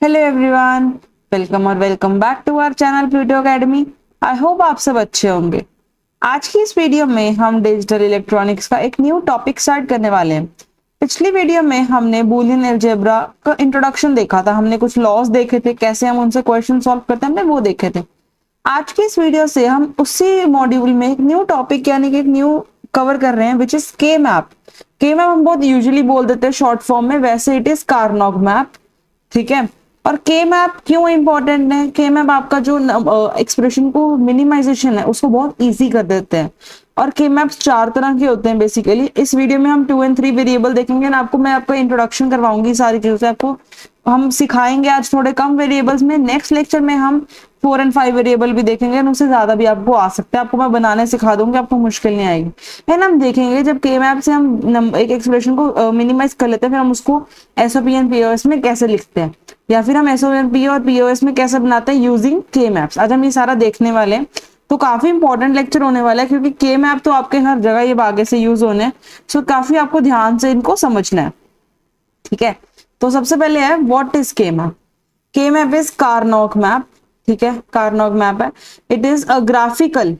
Hello everyone, welcome और welcome back to our channel Pluto academy. I hope आप सब अच्छे होंगे। आज की इस वीडियो में हम डिजिटल इलेक्ट्रॉनिक्स का एक न्यू टॉपिक स्टार्ट करने वाले हैं। पिछली वीडियो में हमने बूलियन अलजेब्रा का इंट्रोडक्शन देखा था, हमने कुछ लॉज देखे थे, कैसे हम उनसे क्वेश्चन सॉल्व करते हैं, हमने वो देखे थे। आज की इस वीडियो से हम उसी मॉड्यूल में एक न्यू टॉपिक यानी कि एक न्यू कवर कर रहे हैं विच इज के मैप। के मैप हम बहुत यूजुअली बोल देते हैं शॉर्ट फॉर्म में, वैसे इट इज कार्नोग मैप। ठीक है। और के मैप क्यों इंपॉर्टेंट है? के मैप आपका जो एक्सप्रेशन को मिनिमाइजेशन है उसको बहुत इजी कर देते हैं। और के मैप्स चार तरह के होते हैं बेसिकली। इस वीडियो में हम 2 और 3 वेरिएबल देखेंगे ना, आपको मैं आपको इंट्रोडक्शन करवाऊंगी सारी चीजों से, आपको हम सिखाएंगे आज थोड़े कम वेरिएबल्स में। नेक्स्ट लेक्चर में हम 4 और 5 वेरिएबल भी देखेंगे, उससे ज्यादा भी आपको आ सकते हैं। आपको मैं बनाने सिखा दूंगी, आपको मुश्किल नहीं आएगी। है ना, हम देखेंगे जब के मैप से हम एक एक्सप्रेशन को मिनिमाइज कर लेते हैं, फिर हम उसको एसओपी एंड पीओएस में कैसे लिखते हैं, या फिर हम एसओपी और पीओएस में कैसे बनाते हैं यूजिंग के मैप्स। आज हम ये सारा देखने वाले हैं। तो काफी इंपॉर्टेंट लेक्चर होने वाला है, क्योंकि के मैप तो आपके हर जगह ये आगे से यूज होने हैं। सो काफी आपको ध्यान से इनको समझना है। ठीक है। तो सबसे पहले है व्हाट इज के मैप। के मैप इज कार्नोग मैप। ठीक है, कार्नोग मैप है। इट इज अ ग्राफिकल,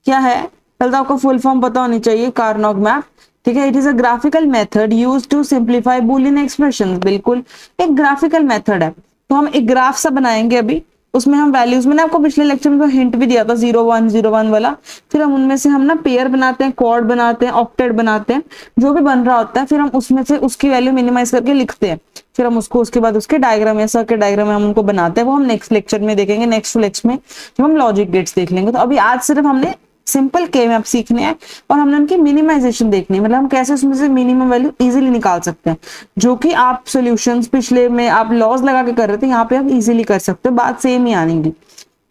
क्या है पहले तो आपको फुल फॉर्म पता होनी चाहिए, कार्नोग मैप। ठीक है, it is a graphical method used to simplify Boolean expressions. बिल्कुल एक ग्राफिकल मेथड है। तो हम एक ग्राफ सा बनाएंगे अभी, उसमें हम वैल्यूज, मैंने आपको पिछले लेक्चर में हिंट भी दिया था 0 1 0 1 वाला। फिर हम उनमें से हम ना पेयर बनाते हैं, क्वाड बनाते हैं, ऑक्टेट बनाते हैं, जो भी बन रहा होता है, फिर हम उसमें से उसकी वैल्यू मिनिमाइज करके लिखते हैं। फिर हम उसको उसके बाद उसके डायग्राम या सर्किट डायग्राम में हम उनको बनाते हैं, वो हम नेक्स्ट लेक्चर में देखेंगे। नेक्स्ट लेक्चर में जब हम लॉजिक गेट्स देख लेंगे। तो अभी आज सिर्फ हमने सिंपल के मैप सीखने हैं और हमने उनकी मिनिमाइजेशन देखनी है, मतलब हम कैसे उसमें से मिनिमम वैल्यू इजीली निकाल सकते हैं, जो कि आप सॉल्यूशंस पिछले में आप लॉज लगा के कर रहे थे, यहाँ पे आप इजीली कर सकते हो, बात सेम ही आनेगी।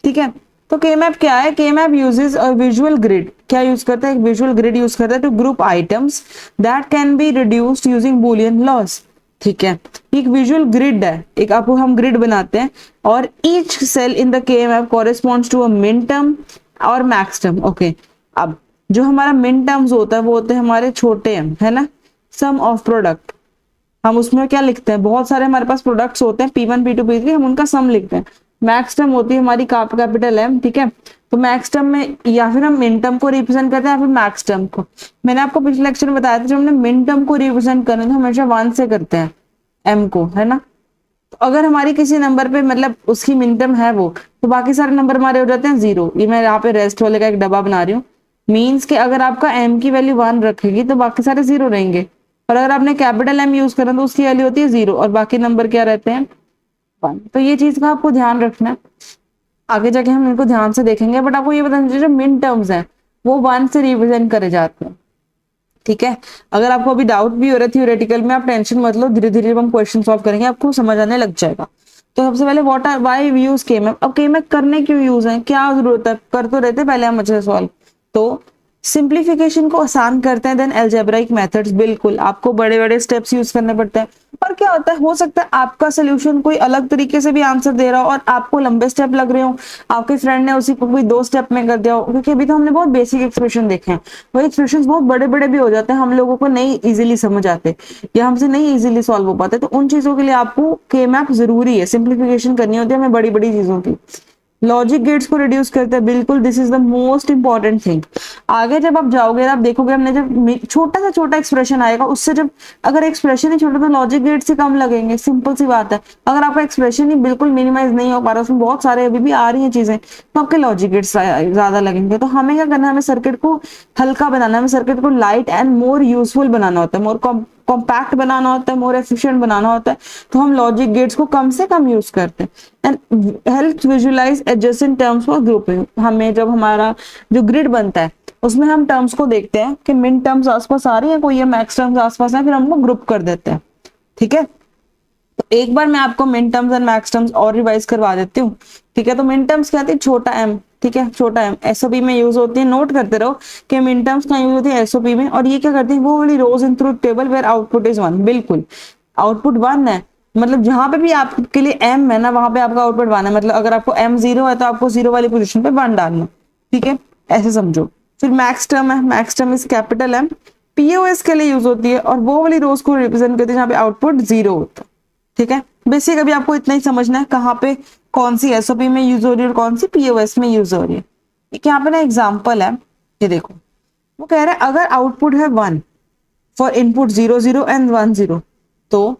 ठीक है। तो के मैप क्या है? K map uses a visual grid. क्या यूज करता है? एक विजुअल ग्रिड यूज करता है to group items that can be reduced using Boolean laws. ठीक है, एक विजुअल ग्रिड है, एक आपको हम ग्रिड बनाते हैं और each cell in the K map corresponds to a minterm और मैक्स टर्म। ओके, अब जो हमारा मिन टर्म्स होता है वो होते हैं हमारे छोटे एम, है ना, सम ऑफ प्रोडक्ट। हम उसमें क्या लिखते हैं, बहुत सारे हमारे पास प्रोडक्ट्स होते हैं P1 P2 P3, हम उनका सम लिखते हैं। मैक्स टर्म होती है हमारी कैपिटल एम। ठीक है, तो मैक्स टर्म में या फिर हम मिन टर्म को रिप्रेजेंट करते हैं या फिर मैक्स टर्म को। मैंने आपको पिछले लेक्चर में बताया था, जब हमने मिन टर्म को रिप्रेजेंट करना तो हमेशा 1 से करते हैं एम को, है ना। तो अगर हमारी किसी नंबर पे मतलब उसकी मिन टर्म है वो, तो बाकी सारे नंबर हमारे हो जाते हैं 0। ये मैं यहाँ पे रेस्ट वाले का एक डब्बा बना रही हूँ। मीन्स के अगर आपका एम की वैल्यू 1 रखेगी तो बाकी सारे 0 रहेंगे, और अगर आपने कैपिटल एम यूज करा तो उसकी वैल्यू होती है 0 और बाकी नंबर क्या रहते हैं 1। तो ये चीज का आपको ध्यान रखना है, आगे जाके हम इनको ध्यान से देखेंगे। बट आपको ये बताना चाहिए जो मिन टर्म्स हैं वो 1 से रिप्रेजेंट करे जाते हैं। ठीक है, अगर आपको अभी डाउट भी हो रहा है थियोरेटिकल में, आप टेंशन मत लो, धीरे धीरे हम क्वेश्चन सॉल्व करेंगे, आपको समझ आने लग जाएगा। तो सबसे पहले what are why we use K map. अब के मैप करने क्यों यूज है, क्या जरूरत है, कर तो रहते पहले हम अच्छे सॉल्व। तो सिंप्लीफिकेशन को आसान करते हैं देन अलजेब्राइक मेथड्स। बिल्कुल आपको बड़े बड़े स्टेप्स यूज करने पड़ते हैं। और क्या होता है, हो सकता है आपका सोल्यूशन कोई अलग तरीके से भी आंसर दे रहा हो और आपको लंबे स्टेप लग रहे हो, आपके फ्रेंड ने उसी को कोई 2 स्टेप में कर दिया हो। क्योंकि अभी तो हमने बहुत बेसिक एक्सप्रेशन देखे हैं, वो एक्सप्रेशन बहुत बड़े बड़े भी हो जाते हैं, हम लोगों को नहीं इजीली समझ आते या हमसे नहीं इजीली सॉल्व हो पाते। तो उन चीजों के लिए आपको के मैप जरूरी है, सिंप्लीफिकेशन करनी होती है हमें बड़ी बड़ी चीजों की। लॉजिक गेट्स को रिड्यूस करते हैं, बिल्कुल this is the most important thing. आगे जब आप जाओगे आप देखोगे, हमने जब छोटा सा छोटा एक्सप्रेशन आएगा उससे, जब अगर एक्सप्रेशन ही छोटा तो लॉजिक गेट से कम लगेंगे, सिंपल सी बात है। अगर आपका एक्सप्रेशन ही बिल्कुल मिनिमाइज नहीं हो पा रहा, उसमें बहुत सारे अभी भी आ रही हैं चीजें, तो आपके लॉजिक गेट्स ज्यादा लगेंगे। तो हमें क्या करना है, हमें सर्किट को हल्का बनाना है, हमें सर्किट को लाइट एंड मोर यूजफुल बनाना होता है, मोर कॉम्पैक्ट बनाना होता है, मोर एफिशिएंट बनाना होता है। तो हम लॉजिक गेट्स को कम से कम यूज करते हैं and help visualize adjacent terms for grouping. हमें जब हमारा जो ग्रिड बनता है उसमें हम टर्म्स को देखते हैं कि मिन टर्म्स आसपास आ रही है कोई, या मैक्स टर्म्स आसपास है, फिर हम लोग ग्रुप कर देते हैं। ठीक है, तो एक बार मैं आपको मिन टर्म्स एंड मैक्स टर्म्स और रिवाइज करवा देती हूँ। ठीक है, तो मिन टर्म्स क्या थी, छोटा एम। ठीक है, छोटा एम एसओपी में यूज होती है, नोट करते रहो कि मिन टर्म्स कहाँ यूज होती है, एसओपी में। और ये क्या करती है, वो वाली rows in truth table where output is 1। बिल्कुल आउटपुट 1 है, मतलब जहां पे भी आपके लिए एम है ना, वहां पे आपका आउटपुट 1 है। मतलब अगर आपको एम 0 है तो आपको 0 वाली पोजीशन पे 1 डालना। ठीक है, ऐसे समझो। फिर मैक्स टर्म है, maxterm is capital M, POS के लिए यूज होती है और वो वाली रोज को रिप्रेजेंट करती है जहाँ पे आउटपुट 0 होता है। ठीक है, बेसिक अभी आपको इतना ही समझना है कहाँ पे कौन सी एसओपी में यूज हो रही है और कौन सी पीओएस में यूज हो रही है। एक यहाँ पे ना एग्जाम्पल है, ये देखो, वो कह रहा है अगर आउटपुट है 1 फॉर इनपुट 00 एंड 10, तो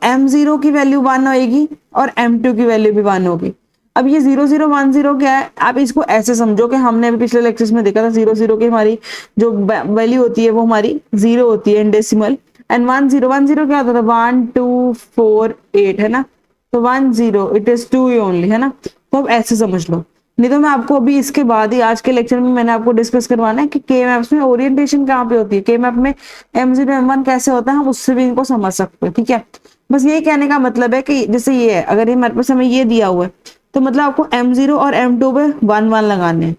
M0 की वैल्यू 1 होगी और M2 की वैल्यू भी 1 होगी। अब ये 0010 क्या है, आप इसको ऐसे समझो कि हमने अभी पिछले लेक्चर्स में देखा था 00 की हमारी जो वैल्यू होती है वो हमारी 0 होती है इन डेसिमल, एंड 10 क्या होता था 1 2 4 8 है ना, तो 10 इट इज 2 ओनली है ना। तो अब ऐसे समझ लो, नहीं तो मैं आपको अभी इसके बाद ही आज के लेक्चर में मैंने आपको डिस्कस करवाना है कि के मैप्स में ओरिएंटेशन कहाँ पे होती है, के मैप में M0 M1 कैसे होता है, हम उससे भी इनको समझ सकते हैं। ठीक है, बस यही कहने का मतलब है कि जैसे ये है, अगर ये मेरे पास हमें ये दिया हुआ है तो मतलब आपको M0 और M2 पे 1 1 लगाने हैं।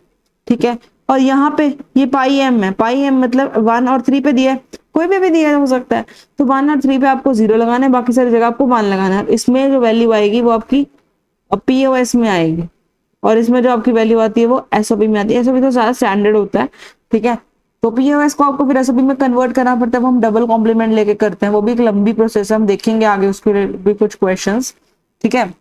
ठीक है, और यहाँ पे ये पाई एम है, पाई एम मतलब 1 और 3 पे दिया है, कोई भी दिया हो सकता है, तो 1 और 3 पे आपको 0 लगाना है, बाकी सारी जगह आपको 1 लगाना है। इसमें जो वैल्यू आएगी वो आपकी पीओएस में आएगी, और इसमें जो आपकी वैल्यू आती है वो एसओपी में आती है। एसओपी तो ज्यादा स्टैंडर्ड होता है। ठीक है, तो पीओएस को आपको फिर एसओपी में कन्वर्ट करना पड़ता है, वो हम डबल कॉम्प्लीमेंट लेके करते हैं, वो भी एक लंबी प्रोसेस है, हम देखेंगे आगे उसके भी कुछ क्वेश्चंस। ठीक है,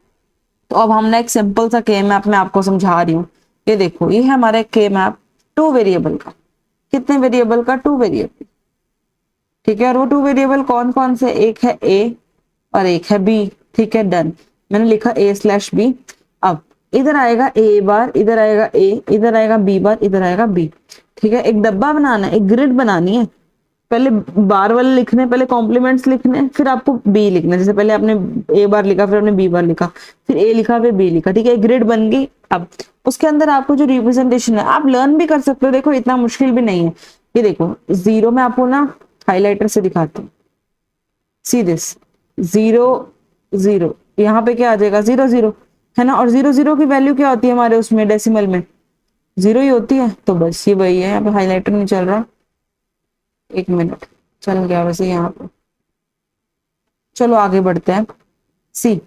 तो अब हमने एक सिंपल सा के मैप में आपको समझा रही हूँ। ये देखो, ये है हमारा के मैप 2 वेरिएबल का। कितने वेरिएबल का? 2 वेरिएबल। ठीक है, और वो 2 वेरिएबल कौन कौन से? एक है ए और एक है बी। ठीक है, डन, मैंने लिखा A/B। अब इधर आएगा ए बार, इधर आएगा ए, इधर आएगा बी बार, इधर आएगा बी। ठीक है, एक डब्बा बनाना है, एक ग्रिड बनानी है। पहले बार वाले लिखने, पहले कॉम्प्लीमेंट्स लिखने, फिर आपको बी लिखना। जैसे पहले आपने ए बार लिखा, फिर आपने बी बार लिखा, फिर ए लिखा, फिर बी लिखा। ठीक है, ग्रिड बन गई। अब उसके अंदर आपको जो रिप्रेजेंटेशन है आप लर्न भी कर सकते हो, देखो इतना मुश्किल भी नहीं है। ये देखो, 0 में आपको ना हाईलाइटर से दिखाती हूँ, सी दिस 0 0, यहाँ पे क्या आ जाएगा 0 0 है ना, और 0 0 की वैल्यू क्या होती है हमारे उसमें डेसिमल में 0 ही होती है। तो बस ये वही है, यहाँ पे हाईलाइटर नहीं चल रहा, 1 मिनट, चल गया वैसे यहाँ पे। चलो आगे बढ़ते हैं। सी,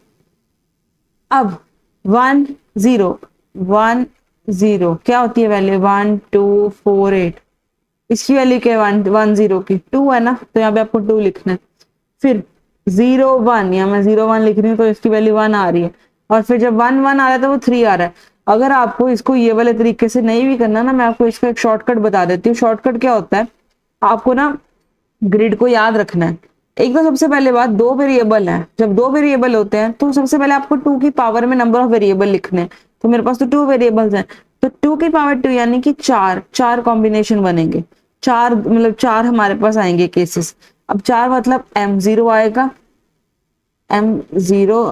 अब 1 0 1 0 क्या होती है वैल्यू 1 2 4 8, इसकी वैल्यू क्या है 1 0 की 2 है ना, तो यहाँ पे आपको 2 लिखना है। फिर 0 1, यहाँ मैं 0 1 लिख रही हूँ तो इसकी वैल्यू 1 आ रही है, और फिर जब 1 1 आ रहा है तो वो 3 आ रहा है। अगर आपको इसको ये वाले तरीके से नहीं भी करना ना, मैं आपको इसका एक शॉर्टकट बता देती हूँ। शॉर्टकट क्या होता है, आपको ना ग्रिड को याद रखना है। एक तो सबसे पहले बात, 2 वेरिएबल है, जब 2 वेरिएबल होते हैं तो सबसे पहले आपको 2 की पावर में नंबर ऑफ वेरिएबल लिखने हैं। तो मेरे पास तो 2 वेरिएबल्स हैं, तो 2 की पावर 2 यानी कि 4 कॉम्बिनेशन बनेंगे। 4 मतलब 4 हमारे पास आएंगे केसेस। अब 4 मतलब M0 आएगा, M0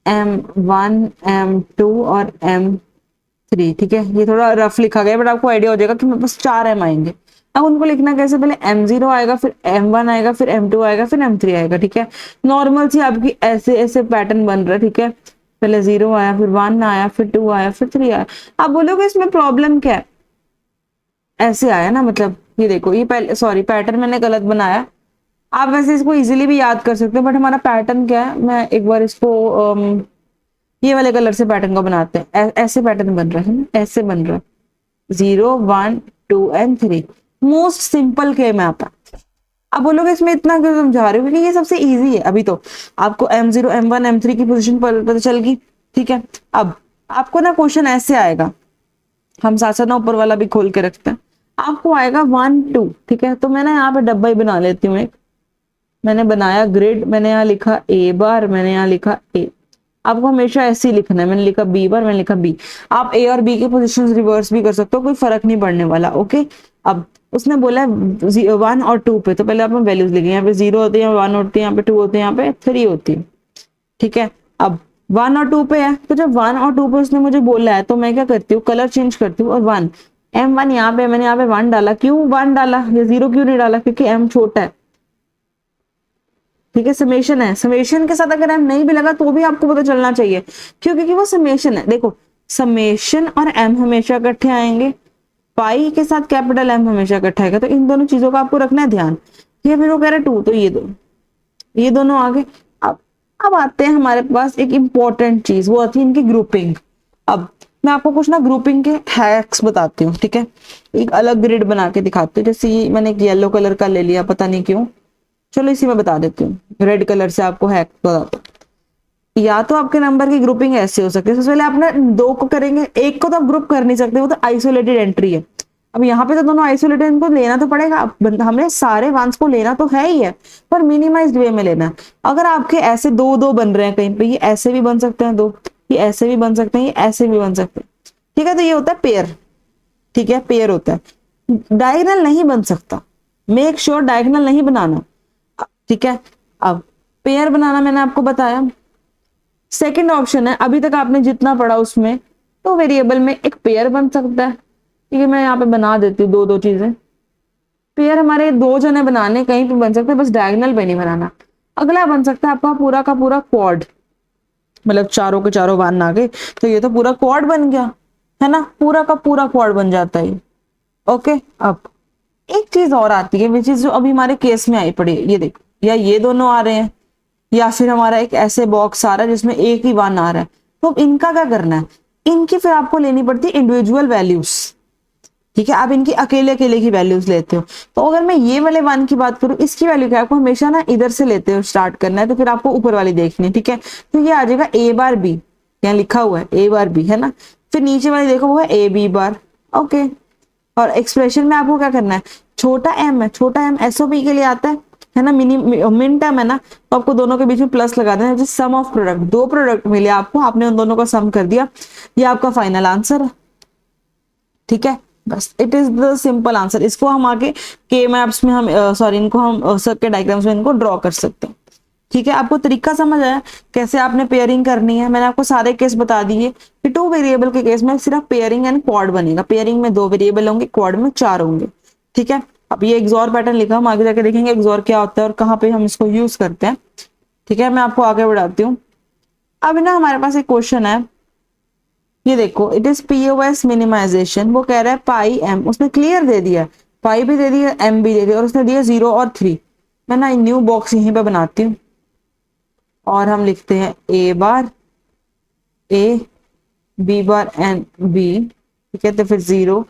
M1 M2 और M3। ठीक है, ये थोड़ा रफ लिखा गया बट आपको आइडिया हो जाएगा कि मेरे पास 4 M आएंगे। अब उनको लिखना कैसे, पहले M0 आएगा, फिर M1 आएगा, फिर M2 आएगा, फिर M3 आएगा। ठीक है, नॉर्मल सी आपकी ऐसे ऐसे पैटर्न बन रहा है। ठीक है, पहले 0 आया, फिर 1 आया, फिर 2 आया, फिर 3 आया। आप बोलोगे इसमें प्रॉब्लम क्या है, ऐसे आया ना, मतलब ये देखो, ये पहले सॉरी पैटर्न मैंने गलत बनाया। आप वैसे इसको इजीली भी याद कर सकते हो, बट हमारा पैटर्न क्या है, मैं एक बार इसको ये वाले कलर से पैटर्न को बनाते हैं। ऐसे पैटर्न बन रहा है ना, ऐसे बन रहा है 0 1 2 एंड 3, मोस्ट सिंपल के मैप है। अब बोलोगे इसमें इतना क्यों समझा रहे हो, क्योंकि ये सबसे इजी है। अभी तो आपको M0 M1 M3 की पोजीशन पता चल गई। ठीक है, अब आपको ना क्वेश्चन ऐसे आएगा, हम साथ साथ ना ऊपर वाला भी खोल के रखते हैं। आपको आएगा 1 2। ठीक है, तो मैंने यहाँ पे डब्बा ही बना लेती हूँ एक, मैंने बनाया ग्रिड, मैंने यहाँ लिखा ए बार, मैंने यहाँ लिखा ए। आपको हमेशा ऐसे ही लिखना है, मैंने लिखा बी बार, मैंने लिखा बी। आप ए और बी के पोजीशंस रिवर्स भी कर सकते हो, कोई फर्क नहीं पड़ने वाला। ओके, अब उसने बोला 1 और 2 पे, तो पहले आप वैल्यूज लिखेंगे। यहाँ पे 0 होती है, 1 होती है, यहाँ पे 2 होते हैं, यहाँ पे 3 होती है। ठीक है, अब 1 और 2 पे है, तो जब 1 और 2 पे उसने मुझे बोला है तो मैं क्या करती हूँ, कलर चेंज करती हूँ, और 1 M1 यहाँ पे, मैंने यहाँ पे 1 डाला। क्यों 1 डाला, ये 0 क्यों नहीं डाला, क्योंकि M छोटा है। ठीक है, समेशन है, समेशन के साथ अगर एम नहीं भी लगा तो भी आपको पता चलना चाहिए, क्योंकि वो समेशन है। देखो, समेशन और एम हमेशा इकट्ठे आएंगे, पाई के साथ कैपिटल एम हमेशा इकट्ठा आएगा, तो इन दोनों चीजों का आपको रखना है ध्यान। ठीक है, फिर वो कह रहे 2, तो ये दोनों आगे। अब आते हैं हमारे पास एक इंपॉर्टेंट चीज, वो आती है इनकी ग्रुपिंग। अब मैं आपको कुछ ना ग्रुपिंग के हैक्स बताती हूँ। ठीक है, एक अलग ग्रिड बना के दिखाती हूँ। जैसे ये मैंने एक येलो कलर का ले लिया, पता नहीं क्यों, चलो इसी में बता देती हूँ, रेड कलर से आपको है बताता हूँ। या तो आपके नंबर की ग्रुपिंग ऐसे हो सकती है, सबसे पहले आप ना दो को करेंगे, एक को तो आप ग्रुप कर नहीं सकते, वो तो आइसोलेटेड एंट्री है। अब यहाँ पे तो दोनों आइसोलेटेड, इनको लेना तो पड़ेगा, हमने सारे वंस को लेना तो है ही है, पर मिनिमाइज्ड वे में लेना है। अगर आपके ऐसे दो दो बन रहे हैं कहीं पे, ये ऐसे भी बन सकते हैं दो, ये ऐसे भी बन सकते हैं, ये ऐसे भी बन सकते हैं, ठीक है, तो ये होता है पेयर। ठीक है, पेयर होता है, डायगोनल नहीं बन सकता, मेक श्योर डायगोनल नहीं बनाना। ठीक है, अब पेयर बनाना मैंने आपको बताया। सेकंड ऑप्शन है, अभी तक आपने जितना पढ़ा उसमें, तो वेरिएबल में एक पेयर बन सकता है। ठीक है, मैं यहाँ पे बना देती हूँ दो दो चीजें। पेयर हमारे दो जने बनाने कहीं पे बन सकते हैं, बस डायगोनल पे नहीं बनाना। अगला बन सकता है आपका पूरा का पूरा क्वाड, मतलब चारों के चारों वन आ गए, तो ये तो पूरा क्वाड बन गया, है ना, पूरा का पूरा क्वाड बन जाता है। ओके, अब एक चीज और आती है, विच इज जो अभी हमारे केस में आई पड़ी है, ये देखो, या ये दोनों आ रहे हैं, या फिर हमारा एक ऐसे बॉक्स आ रहा है जिसमें एक ही वन आ रहा है, तो अब इनका क्या करना है, इनकी फिर आपको लेनी पड़ती है इंडिविजुअल वैल्यूज। ठीक है, आप इनकी अकेले अकेले की वैल्यूज लेते हो, तो अगर मैं ये वाले वन की बात करूं, इसकी वैल्यू क्या, आपको हमेशा ना इधर से लेते हो, स्टार्ट करना है, तो फिर आपको ऊपर वाली देखनी है। ठीक है, तो ये आ जाएगा ए बार बी, यहाँ लिखा हुआ है ए बार बी, है ना, फिर नीचे वाली देखो वो है ए बी बार। ओके, और एक्सप्रेशन में आपको क्या करना है, छोटा एम है, छोटा एम एसओपी के लिए आता है ना, मिन टर्म है ना, तो आपको दोनों के बीच में प्लस लगा देना है, सम ऑफ प्रोडक्ट, दो प्रोडक्ट मिले आपको, आपने उन दोनों का सम कर दिया, ये आपका फाइनल आंसर है। ठीक है, बस it is the simple answer. इसको हम आगे के मैप्स में हम सॉरी इनको हम सर्किट डायग्राम्स में इनको ड्रॉ कर सकते हैं। ठीक है, आपको तरीका समझ आया कैसे आपने पेयरिंग करनी है, मैंने आपको सारे केस बता दिए कि टू वेरिएबल के केस में सिर्फ पेयरिंग एंड क्वाड बनेगा, पेयरिंग में दो वेरिएबल होंगे, क्वाड में चार होंगे। ठीक है, अब ये एक्सॉर पैटर्न लिखा, हम आगे जाके देखेंगे एक्सॉर क्या होता है और कहाँ पे हम इसको यूज करते हैं। ठीक है, मैं आपको आगे बढ़ाती हूँ। अब ना हमारे पास एक क्वेश्चन है, ये देखो, इट इज पीओएस मिनिमाइजेशन, वो कह रहा है पाई एम, उसने क्लियर दे दिया, पाई भी दे दिया, एम भी दे दिया, और उसने दिया 0 और 3। मैं ना न्यू बॉक्स यहीं पे बनाती हूँ और हम लिखते हैं A bar A, B bar N B. ठीक है, तो फिर 0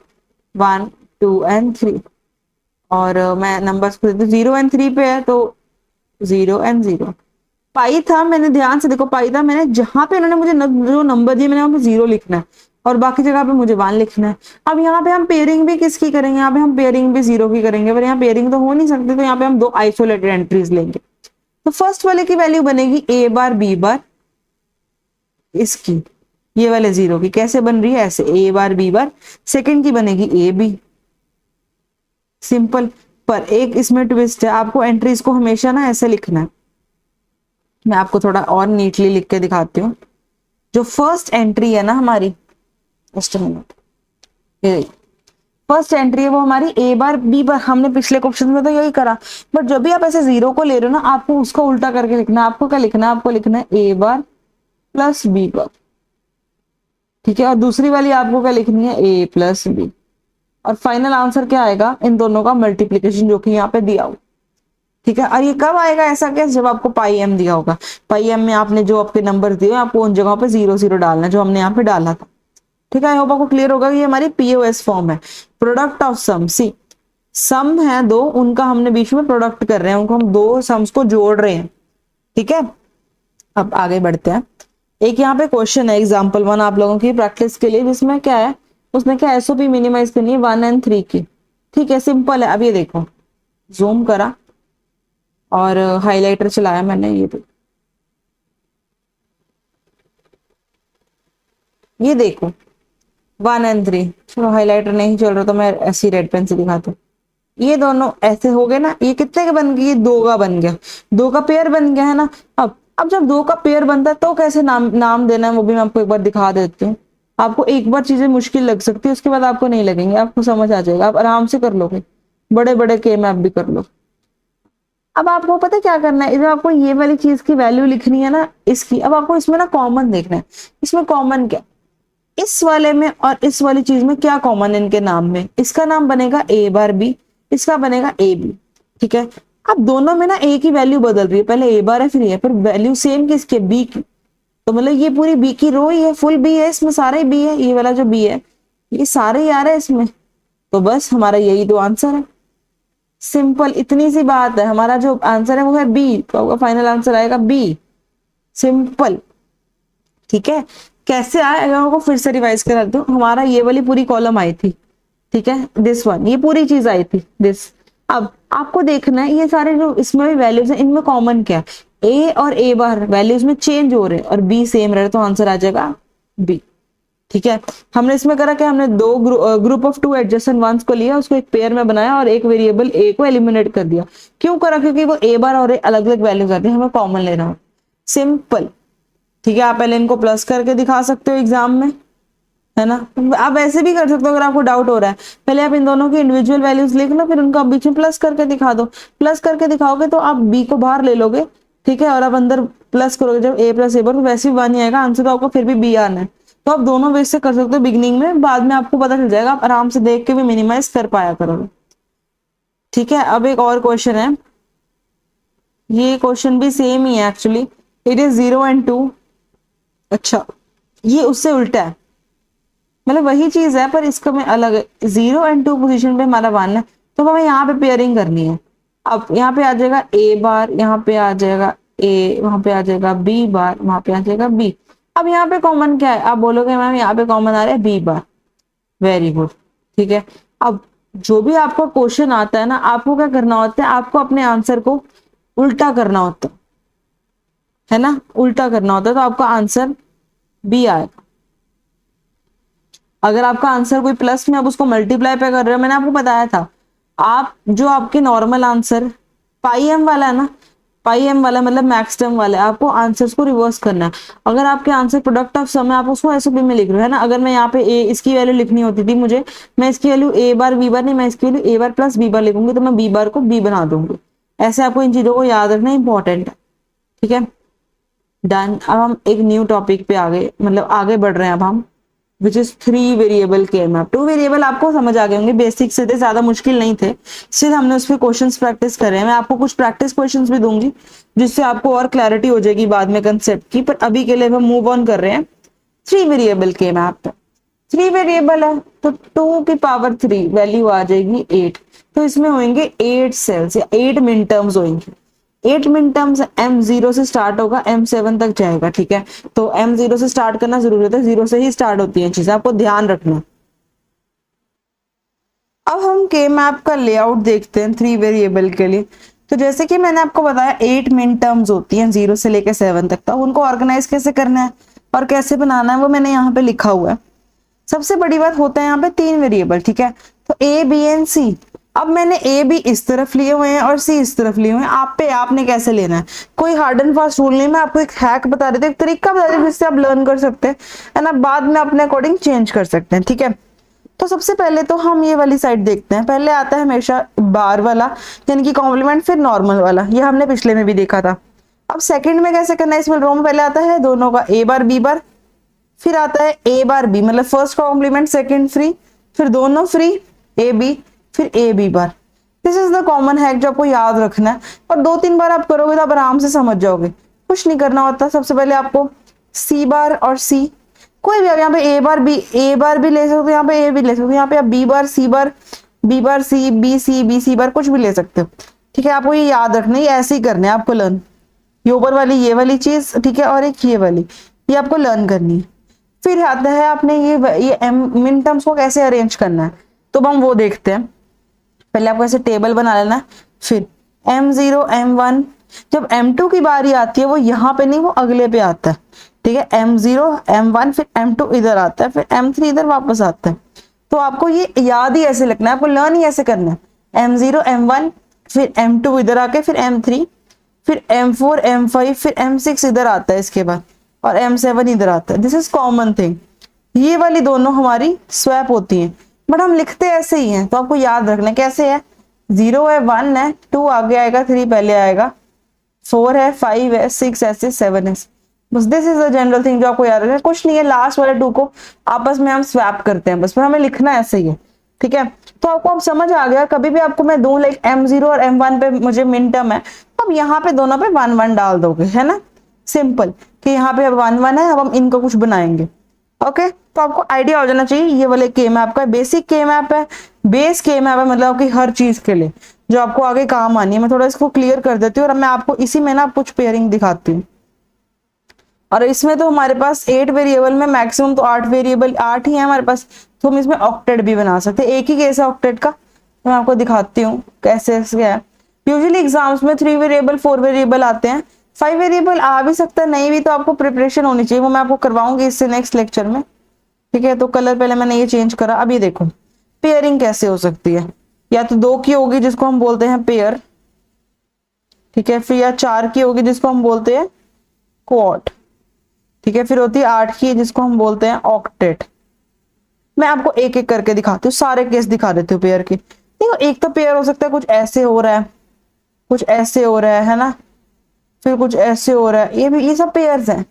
1 2 एंड 3, और मैं नंबर्स को देती हूँ, 0 एंड 3 पे है तो 0 एंड 0। पाई था, मैंने ध्यान से देखो, पाई था मैंने, जहां पे उन्होंने मुझे जो नंबर दिए मैंने वहां पे 0 लिखना है, और बाकी जगह पे मुझे 1 लिखना है। अब यहाँ पे हम पेयरिंग भी किसकी करेंगे, यहाँ पे हम पेयरिंग भी 0 की करेंगे, पर यहाँ पेयरिंग तो हो नहीं सकती, तो यहाँ पे हम दो आइसोलेटेड एंट्रीज लेंगे। तो फर्स्ट वाले की वैल्यू बनेगी ए बार बी बार, इसकी ये वाले 0 की कैसे बन रही है, ऐसे ए बार बी बार। सेकंड की बनेगी ए बी, सिंपल, पर एक इसमें ट्विस्ट है, आपको एंट्रीज को हमेशा ना ऐसे लिखना है। मैं आपको थोड़ा और नीटली लिख के दिखाती हूँ। जो फर्स्ट एंट्री है ना हमारी, जस्ट मिनट, ये फर्स्ट एंट्री है वो हमारी ए बार बी बार, हमने पिछले क्वेश्चन में तो यही करा, बट जब भी आप ऐसे 0 को ले रहे हो ना, आपको उसको उल्टा करके लिखना है। आपको क्या लिखना है, आपको लिखना है A bar plus B bar. ठीक है, और दूसरी वाली आपको क्या लिखनी है, ए प्लस बी, और फाइनल आंसर क्या आएगा, इन दोनों का मल्टीप्लीकेशन जो कि यहाँ पे दिया हुआ। ठीक है, और ये कब आएगा ऐसा केस, जब आपको पाई एम दिया होगा, पाई एम में आपने जो आपके नंबर दिए आपको उन जगहों पे 0 0 डालना है जो हमने यहाँ पे डाला था। ठीक है, आई होप आपको क्लियर होगा कि ये हमारी पीओएस फॉर्म है, प्रोडक्ट ऑफ सम। सी सम है दो, उनका हमने बीच में प्रोडक्ट कर रहे हैं, उनको हम दो सम्स को जोड़ रहे हैं। ठीक है, अब आगे बढ़ते हैं। एक यहाँ पे क्वेश्चन है एग्जाम्पल 1 आप लोगों की प्रैक्टिस के लिए, जिसमें क्या है, उसने क्या एसओपी मिनिमाइज करनी है 1 एंड 3 की। ठीक है, सिंपल है। अब ये देखो, जूम करा और हाइलाइटर चलाया मैंने, ये देखो 1 एंड 3, चलो हाइलाइटर नहीं चल रहा तो मैं ऐसी रेड पेन से दिखाती हूँ। ये दोनों ऐसे हो गए ना, ये कितने का बन गया, ये 2 का बन गया, 2 का पेयर बन गया है ना। अब जब 2 का पेयर बनता है तो कैसे नाम देना है वो भी मैं आपको एक बार दिखा देती हूँ। आपको एक बार चीजें मुश्किल लग सकती है, उसके बाद आपको नहीं लगेंगे, आपको समझ आ जाएगा, आप आराम से कर लोगे, बड़े बड़े के मैप भी कर लो। अब आपको पता है क्या करना है, जब आपको ये वाली चीज की वैल्यू लिखनी है ना इसकी, अब आपको इसमें ना कॉमन देखना है, इसमें कॉमन क्या, इस वाले में और इस वाली चीज में क्या कॉमन है इनके नाम में, इसका नाम बनेगा ए बार बी, इसका बनेगा ए बी। ठीक है, अब दोनों में ना ए की वैल्यू बदल रही है, पहले ए बार है फिर ए, पर वैल्यू सेम किसकी है, बी की, तो मतलब ये पूरी बी की रो ही है, फुल बी है, इसमें सारा ही बी है, ये वाला जो बी है ये सारे ही आ रहा है इसमें, तो बस हमारा यही तो आंसर है। सिंपल, इतनी सी बात है। हमारा जो आंसर है वो है बी, तो आपका फाइनल आंसर आएगा बी। सिंपल, ठीक है। कैसे आया, अगर आपको फिर से रिवाइज करा दूं, हमारा ये वाली पूरी कॉलम आई थी, ठीक है, दिस वन, ये पूरी चीज आई थी दिस। अब आपको देखना है ये सारे जो इसमें भी वैल्यूज हैं, इनमें कॉमन क्या है, ए और ए बार वैल्यूज में चेंज हो रहे हैं और बी सेम रहे, तो आंसर आ जाएगा बी, ठीक है। हमने इसमें करा कि हमने दो group of two adjacent ones को लिया, उसको एक पेयर में बनाया और एक वेरिएबल ए को एलिमिनेट कर दिया। क्यों करा, क्योंकि वो ए बार और अलग अलग वैल्यूज आती है, हमें कॉमन लेना हो। सिंपल, ठीक है। आप पहले इनको प्लस करके दिखा सकते हो एग्जाम में, है ना। आप ऐसे भी कर सकते हो, अगर आपको डाउट हो रहा है, पहले आप इन दोनों की इंडिविजुअल वैल्यूज लिख लो, फिर उनको आप बीच में प्लस करके दिखा दो। प्लस करके दिखाओगे तो आप बी को बाहर ले लोगे, ठीक है, और आप अंदर प्लस करोगे, जब ए प्लस ए पर, तो वैसे भी वन ही आएगा आंसर, तो आपको फिर भी बी आना है। तो आप दोनों वे से कर सकते हो बिगिनिंग में, बाद में आपको पता चल जाएगा, आप आराम से देख के भी मिनिमाइज कर पाया करोगे, ठीक है। अब एक और क्वेश्चन है, ये क्वेश्चन भी सेम ही है एक्चुअली, इट इज 0 and 2। अच्छा, ये उससे उल्टा है, मतलब वही चीज है पर इसका में अलग है। 0 and 2 पोजीशन पे हमारा 1 है, तो हमें यहाँ पे पेयरिंग करनी है। अब यहाँ पे आ जाएगा ए बार, यहाँ पे आ जाएगा ए, वहां पे आ जाएगा बी बार, वहां पे आ जाएगा बी। अब यहाँ पे कॉमन क्या है, आप बोलोगे मैम यहाँ पे कॉमन आ रहा है बी बार, वेरी गुड, ठीक है। अब जो भी आपको क्वेश्चन आता है ना, आपको क्या करना होता है, आपको अपने आंसर को उल्टा करना होता है ना, उल्टा करना होता है, तो आपका आंसर बी आएगा। अगर आपका आंसर कोई प्लस में, आप उसको मल्टीप्लाई पे कर रहे हो, मैंने आपको बताया था, आप जो आपके नॉर्मल आंसर पाई एम वाला है ना, पाई एम वाला मतलब मैक्स टर्म वाला है, आपको आंसर्स को रिवर्स करना है। अगर आपके आंसर प्रोडक्ट ऑफ सम है, आप उसको एसओपी में लिख रहे हो, है ना। अगर मैं यहाँ पे ए, इसकी वैल्यू लिखनी होती थी मुझे, मैं इसकी वैल्यू ए बार बी बार नहीं, मैं इसकी वैल्यू ए बार प्लस बी बार लिखूंगी, तो मैं बी बार को बी बना दूंगी। ऐसे आपको इन चीजों को याद रखना इंपॉर्टेंट है, ठीक है। डन। अब हम एक न्यू टॉपिक पे आगे, मतलब आगे बढ़ रहे हैं अब हम, विच इज 3 वेरिएबल के मैप। 2 वेरिएबल आपको समझ आ गए होंगे, बेसिक से थे, ज्यादा मुश्किल नहीं थे, सिर्फ हमने उस पर क्वेश्चंस प्रैक्टिस करे हैं। मैं आपको कुछ प्रैक्टिस क्वेश्चंस भी दूंगी, जिससे आपको और क्लैरिटी हो जाएगी बाद में कंसेप्ट की, पर अभी के लिए हम मूव ऑन कर रहे हैं 3 वेरिएबल के मैप पे। 3 वेरिएबल है तो 2 की पावर 3 वैल्यू आ जाएगी 8, तो इसमें होंगे 8 सेल्स या 8 मिन टर्म्स होंगे। 8 मिन टर्म्स M0 से स्टार्ट होगा, M7 तक जाएगा, ठीक है। तो M0 से स्टार्ट करना जरूरी होता है, 0 से ही स्टार्ट होती है चीजें, आपको ध्यान रखना। अब हम के मैप का लेआउट देखते हैं 3 वेरिएबल के लिए। तो जैसे कि मैंने आपको बताया 8 मिन टर्म्स होती हैं 0 से लेकर 7 तक, तो उनको ऑर्गेनाइज कैसे करना है और कैसे बनाना है वो मैंने यहाँ पे लिखा हुआ है। सबसे बड़ी बात होता है यहाँ पे 3 वेरिएबल, ठीक है। तो ए बी एंड सी, अब मैंने ए बी इस तरफ लिए हुए हैं और सी इस तरफ लिए हुए हैं। आप पे आपने कैसे लेना है, कोई हार्ड एंड फास्ट रूल नहीं, मैं आपको एक हैक बता रही थी, एक तरीका बता रही थी जिससे आप लर्न कर सकते हैं, है ना, बाद में अपने अकॉर्डिंग चेंज कर सकते हैं, ठीक है। तो सबसे पहले तो हम ये वाली साइड देखते हैं। पहले आता है हमेशा बार वाला, यानी कि कॉम्प्लीमेंट, फिर नॉर्मल वाला, ये हमने पिछले में भी देखा था। अब सेकंड में कैसे करना है, इसमें रो में पहले आता है दोनों का ए बार बी बार, फिर आता है ए बार बी, मतलब फर्स्ट कॉम्प्लीमेंट सेकंड फ्री, फिर दोनों फ्री ए बी, फिर A B bar. This is the common hack जो आपको याद रखना है, और 2-3 बार आप करोगे तो आप आराम से समझ जाओगे, कुछ नहीं करना होता। सबसे पहले आपको सी बार और सी, कोई भी, आप यहाँ पे ए बार भी ले सकते हो, यहाँ पे ए भी ले सकते हो, यहाँ पे आप B bar C bar, B bar C, B C बार, कुछ भी ले सकते हो, ठीक है। आपको ये याद रखना है, ये ऐसे ही करना है आपको लर्न, ये ऊपर वाली ये वाली चीज, ठीक है, और एक ये वाली, ये आपको लर्न करनी है। फिर आता है आपने ये मिन टर्म्स को कैसे अरेंज करना है, तो हम वो देखते हैं। पहले आपको ऐसे टेबल बना लेना है, फिर M0 M1, जब M2 की बारी आती है वो यहाँ पे नहीं, वो अगले पे आता है, ठीक है। M0 M1, फिर M2 इधर आता है, फिर M3 इधर वापस आता है। तो आपको ये याद ही ऐसे लिखना है, आपको लर्न ही ऐसे करना है। M0 M1, फिर M2 इधर आके, फिर M3, फिर M4 M5, फिर M6 इधर आता है इसके बाद, और M7 इधर आता है। This is common thing. ये वाली दोनों हमारी स्वैप होती हैं, बट हम लिखते ऐसे ही हैं, तो आपको याद रखना कैसे है। 0 है, 1 है, 2 आगे आएगा, 3 पहले आएगा, 4 है, 5 है, 6 ऐसे, 7 है। बस this is the general thing जो आपको याद रखना है। कुछ नहीं है, लास्ट वाले 2 को आपस में हम स्वैप करते हैं, बस फिर हमें लिखना ऐसे ही है, ठीक है। तो आपको अब समझ आ गया, कभी भी आपको मैं दूं लाइक M0 और M1 पे मुझे मिन टर्म है, अब यहाँ पे दोनों पे 1 1 डाल दोगे, है ना, सिंपल, कि यहाँ पे 1 1 है, अब हम इनको कुछ बनाएंगे, ओके। तो आपको आइडिया हो जाना चाहिए, ये वाले के मैप का बेसिक के मैप है, बेस के मैप है, मतलब कि हर चीज के लिए जो आपको आगे काम आनी है। मैं थोड़ा इसको क्लियर कर देती हूँ और मैं आपको इसी में ना कुछ पेयरिंग दिखाती हूँ। और इसमें तो हमारे पास 8 वेरिएबल में मैक्सिमम तो 8 वेरिएबल 8 ही है हमारे पास, तो हम इसमें ऑक्टेट भी बना सकते हैं। एक ही केस है ऑक्टेट का, तो मैं आपको दिखाती हूँ कैसे क्या है। यूजुअली एग्जाम्स में 3 वेरिएबल 4 वेरिएबल आते हैं, 5 वेरिएबल आ भी सकता है, नहीं भी तो आपको प्रिपरेशन होनी चाहिए, वो मैं आपको करवाऊंगी इससे नेक्स्ट लेक्चर में। ठीक है, तो कलर पहले मैंने ये चेंज करा। अब ये देखो पेयरिंग कैसे हो सकती है, या तो 2 की होगी जिसको हम बोलते हैं पेयर, ठीक है, फिर या 4 की होगी जिसको हम बोलते हैं क्वाड, ठीक है, फिर होती है 8 की जिसको हम बोलते हैं ऑक्टेट। मैं आपको एक एक करके दिखाती हूँ, सारे केस दिखा देती हूँ पेयर के। देखो एक तो पेयर हो सकता है कुछ ऐसे हो रहा है, कुछ ऐसे हो रहा है ना, फिर कुछ ऐसे हो रहा है, ये सब पेयर्स हैं।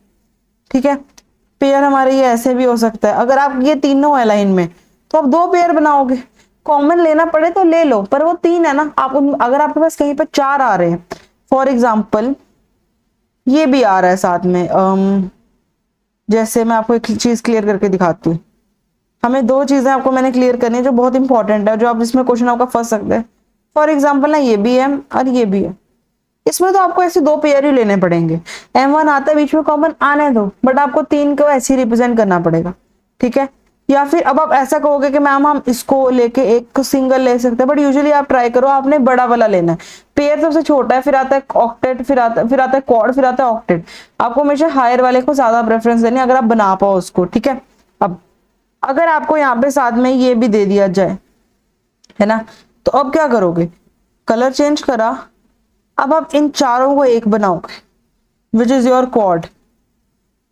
ठीक है, पेयर हमारे ये ऐसे भी हो सकता है। अगर आप ये तीनों है लाइन में तो आप 2 पेयर बनाओगे, कॉमन लेना पड़े तो ले लो, पर वो 3 है ना, आप अगर आपके पास कहीं पर 4 आ रहे हैं, फॉर एग्जाम्पल ये भी आ रहा है साथ में, जैसे मैं आपको एक चीज क्लियर करके दिखाती हूँ। हमें 2 चीजें आपको मैंने क्लियर करनी है जो बहुत इंपॉर्टेंट है, जो आप इसमें क्वेश्चन आपका फंस सकते हैं। फॉर एग्जाम्पल ना ये भी है और ये भी है, इसमें तो आपको ऐसे 2 पेयर ही लेने पड़ेंगे। M1 आता है बीच में कॉमन, आने दो, बट आपको 3 को ऐसे ही रिप्रेजेंट करना पड़ेगा। ठीक है, या फिर अब आप ऐसा कहोगे कि मैम हम इसको लेके एक सिंगल ले सकते हैं, बट यूजुअली आप ट्राई करो आपने बड़ा वाला लेना है। पेयर सबसे छोटा है, फिर आता है ऑक्टेट, फिर आता है क्वाड, फिर आता है ऑक्टेट। आपको हमेशा हायर वाले को ज्यादा प्रेफरेंस देनी है अगर आप बना पाओ उसको। ठीक है, अब अगर आपको यहाँ पे साथ में ये भी दे दिया जाए, है ना, तो अब क्या करोगे, कलर चेंज करा, अब आप इन चारों को एक बनाओगे विच इज योर क्वाड।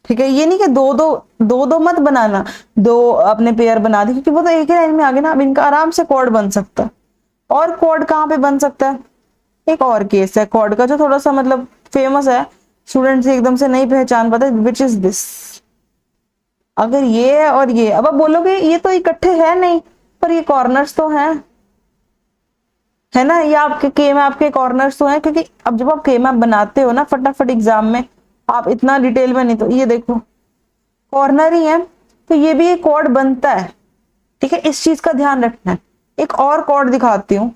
ठीक है, ये नहीं कि दो मत बनाना, 2 अपने पेयर बना दी, क्योंकि वो तो एक ही लाइन में आ गए ना। अब इनका आराम से क्वाड बन सकता है। और क्वाड कहाँ पे बन सकता है, एक और केस है क्वाड का जो थोड़ा सा मतलब फेमस है, स्टूडेंट एकदम से नहीं पहचान पाते, विच इज दिस। अगर ये है और ये, अब आप बोलोगे ये तो इकट्ठे है नहीं, पर ये कॉर्नर्स तो हैं, है ना, ये आपके के मैप के कॉर्नर्स तो हैं, क्योंकि अब जब आप के मैप बनाते हो ना फटाफट एग्जाम में, आप इतना डिटेल में नहीं, तो ये देखो कॉर्नर ही है, तो ये भी एक क्वाड बनता है। ठीक है, इस चीज का ध्यान रखना है। एक और क्वाड दिखाती हूँ,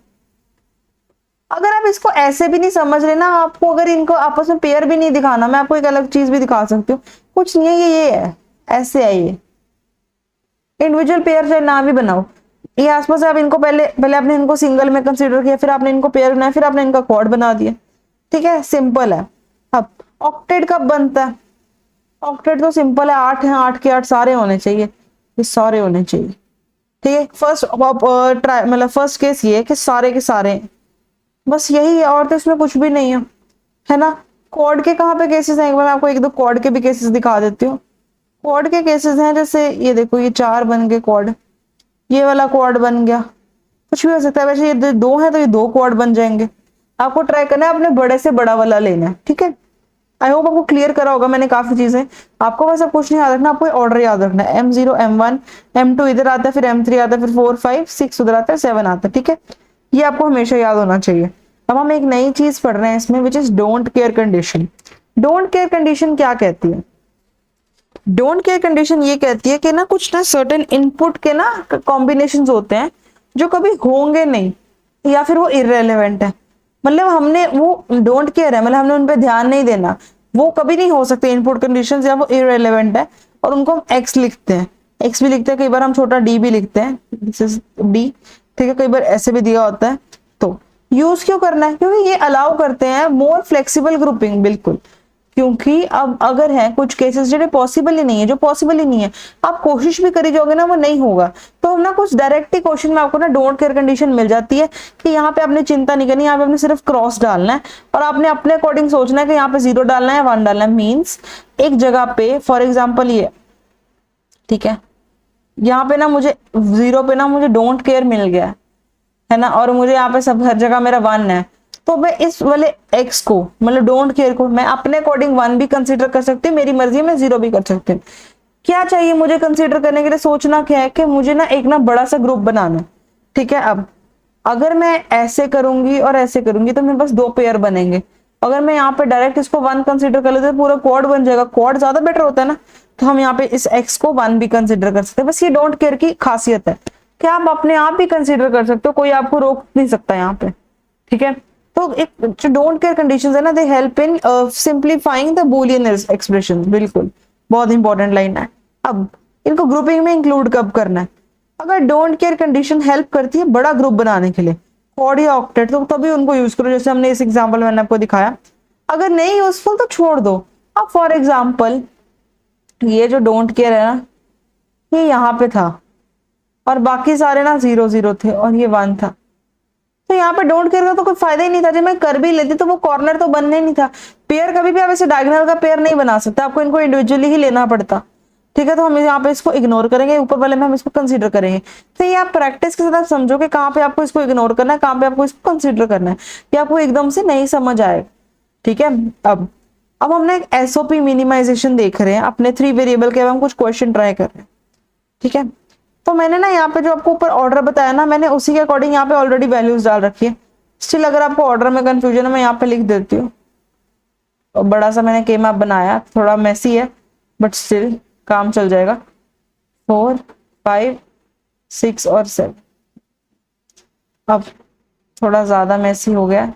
अगर आप इसको ऐसे भी नहीं समझ रहे ना, आपको अगर इनको आपस में पेयर भी नहीं दिखाना, मैं आपको एक अलग चीज भी दिखा सकती हूँ, कुछ नहीं है, ये है, ऐसे है, ये इंडिविजुअल पेयर चाहे ना भी बनाओ, ये आसपास से आप इनको पहले आपने इनको सिंगल में कंसीडर किया, फिर आपने इनको पेयर बनाया, फिर आपने इनका क्वाड बना दिया। ठीक है, सिंपल है। अब ऑक्टेट कब बनता है, ऑक्टेट तो सिंपल है, 8 है, 8 के 8 सारे होने चाहिए, ये सारे होने चाहिए। ठीक है, फर्स्ट केस ये है कि सारे के सारे, बस यही है, और तो इसमें कुछ भी नहीं है ना। क्वाड के कहाँ पे केसेस हैं, एक बार मैं आपको 1-2 क्वाड के भी केसेस दिखा देती हूँ। क्वाड के केसेस हैं जैसे ये देखो, ये 4 बन गए क्वाड, ये वाला क्वाड बन गया, कुछ भी हो सकता है। वैसे ये 2 है तो ये 2 क्वाड बन जाएंगे। आपको ट्राई करना है अपने बड़े से बड़ा वाला लेना है। ठीक है, आई होप आपको क्लियर करा होगा मैंने काफी चीजें। आपको बस अब कुछ नहीं याद रखना, आपको ऑर्डर याद रखना है। M0 M1 M2 इधर आता है, फिर M3 आता है, फिर 4 5 6 उधर आता है, 7 आता है। ठीक है, ये आपको हमेशा याद होना चाहिए। अब हम एक नई चीज पढ़ रहे हैं इसमें, which is don't care condition. Don't care condition क्या कहती है, डोंट केयर कंडीशन ये कहती है कि ना कुछ ना सर्टेन इनपुट के ना कॉम्बिनेशंस होते हैं जो कभी होंगे नहीं, या फिर वो इररेलेवेंट है। मतलब हमने वो डोंट केयर है, मतलब हमने उन पे ध्यान नहीं देना, वो कभी नहीं हो सकते इनपुट कंडीशंस, या वो इररेलेवेंट है, और उनको हम एक्स लिखते हैं, एक्स भी लिखते हैं, कई बार हम छोटा डी भी लिखते हैं, दिस इज डी। ठीक है, कई बार ऐसे भी दिया होता है। तो यूज क्यों करना है, क्योंकि ये अलाउ करते हैं मोर फ्लेक्सिबल ग्रुपिंग, बिल्कुल। क्योंकि अब अगर है कुछ केसेस जो पॉसिबल ही नहीं है, जो पॉसिबल ही नहीं है, आप कोशिश भी करी जाओगे ना वो नहीं होगा, तो हम ना कुछ डायरेक्ट ही क्वेश्चन में आपको ना डोंट केयर कंडीशन मिल जाती है कि यहाँ पे आपने चिंता नहीं करनी, यहाँ पे आपने सिर्फ क्रॉस डालना है, और आपने अपने अकॉर्डिंग सोचना है कि यहाँ पे 0 डालना है 1 डालना है। मीन्स एक जगह पे फॉर एग्जाम्पल ये, ठीक है, यहाँ पे ना मुझे 0 पे ना मुझे डोंट केयर मिल गया है ना, और मुझे यहाँ पे सब हर जगह मेरा 1 है, तो मैं इस वाले x को मतलब डोंट केयर को मैं अपने अकॉर्डिंग 1 भी कंसीडर कर सकती हूँ, मेरी मर्जी में 0 भी कर सकती हूँ। क्या चाहिए मुझे कंसीडर करने के लिए, सोचना क्या है कि मुझे ना एक ना बड़ा सा ग्रुप बनाना है। ठीक है, अब अगर मैं ऐसे करूंगी और ऐसे करूंगी तो मेरे पास 2 पेयर बनेंगे। अगर मैं यहाँ पे डायरेक्ट इसको 1 कंसीडर कर लेते तो पूरा क्वाड बन जाएगा, क्वाड ज्यादा बेटर होता है ना, तो हम यहाँ पे इस x को 1 भी कंसीडर कर सकते हैं। बस ये डोंट केयर की खासियत है कि आप अपने आप ही कंसीडर कर सकते हो, कोई आपको रोक नहीं सकता यहाँ पे। ठीक है। तो एक जो डोंट केयर कंडीशंस है ना, they help in simplifying the Boolean expression. बिल्कुल, बहुत इंपॉर्टेंट लाइन है। अब इनको ग्रुपिंग में इंक्लूड कब करना है? अगर डोंट केयर कंडीशन हेल्प करती है बड़ा ग्रुप बनाने के लिए, क्वाड या ऑक्टेट, तो तभी उनको यूज करो, जैसे हमने इस एग्जांपल में मैंने आपको दिखाया। अगर नहीं यूजफुल तो छोड़ दो। अब फॉर एग्जांपल ये जो डोंट केयर है ना, ये यहाँ पे था और बाकी सारे ना 0 0 थे और ये 1 था, तो यहाँ पे डोंट केयर का तो कोई फायदा ही नहीं था। जब मैं कर भी लेती तो वो कॉर्नर तो बनने नहीं था। पेयर कभी भी आप ऐसे डायगोनल का पेयर नहीं बना सकते, आपको इनको इंडिविजुअली ही लेना पड़ता। ठीक है, तो हम यहाँ पे इसको इग्नोर करेंगे, ऊपर वाले में हम इसको कंसीडर करेंगे। तो ये आप प्रैक्टिस के साथ आप समझो कि कहाँ पे आपको इसको इग्नोर करना है, कहाँ पे आपको इसको कंसीडर करना है, ये आपको एकदम से नहीं समझ आएगा। ठीक है, अब हमने एक एसओपी मिनिमाइजेशन देख रहे हैं अपने 3 वेरिएबल के, अब हम कुछ क्वेश्चन ट्राई कर रहे हैं। ठीक है, तो मैंने ना यहाँ पे जो आपको ऊपर ऑर्डर बताया ना, मैंने उसी के अकॉर्डिंग यहाँ पे ऑलरेडी वैल्यूज डाल रखी है। स्टिल अगर आपको ऑर्डर में कंफ्यूजन है, मैं यहाँ पे लिख देती हूँ। और बड़ा सा मैंने के मैप बनाया, थोड़ा मेसी है बट स्टिल काम चल जाएगा। 4 5 6 और 7। अब थोड़ा ज्यादा मेसी हो गया,